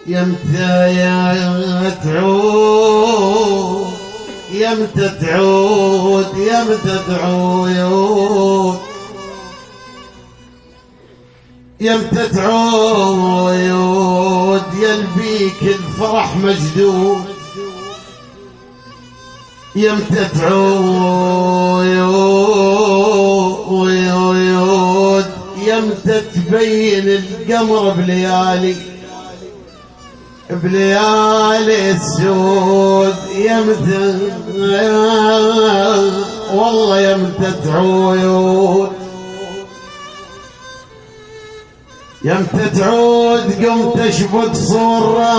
يمتى يا تعود يمتى تعود يمتى تعود يمتى تعود يلبيك الفرح مجدود يمتى تعود يمتى تبين القمر بليالي السود يمتى والله يمتى تعود يمتى تعود قمت اشبك صورة